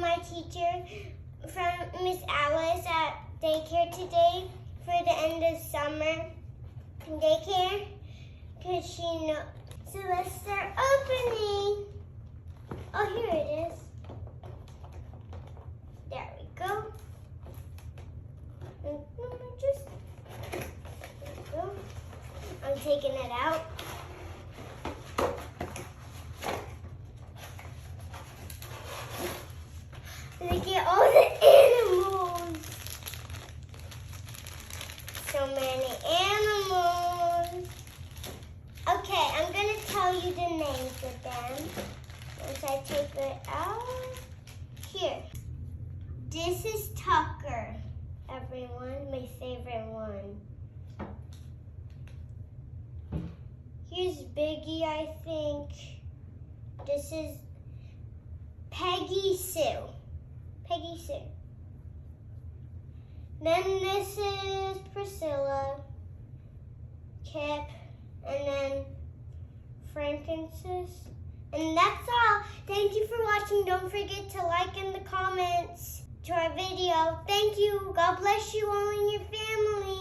my teacher, from Miss Alice at daycare today for the end of summer daycare, because she knows. So let's start opening. Oh, here it is. There we go. Just, there we go. I'm taking it out. Look at all the animals. So many animals. Okay, I'm going to tell you the names of them once I take it out. Here. This is Tucker, everyone, my favorite one. Here's Biggie, I think. This is Peggy Sue. Peggy Sue. Then this is Priscilla, Kip, and then frankincense. And that's all. Thank you for watching. Don't forget to like in the comments to our video. Thank you. God bless you all and your family.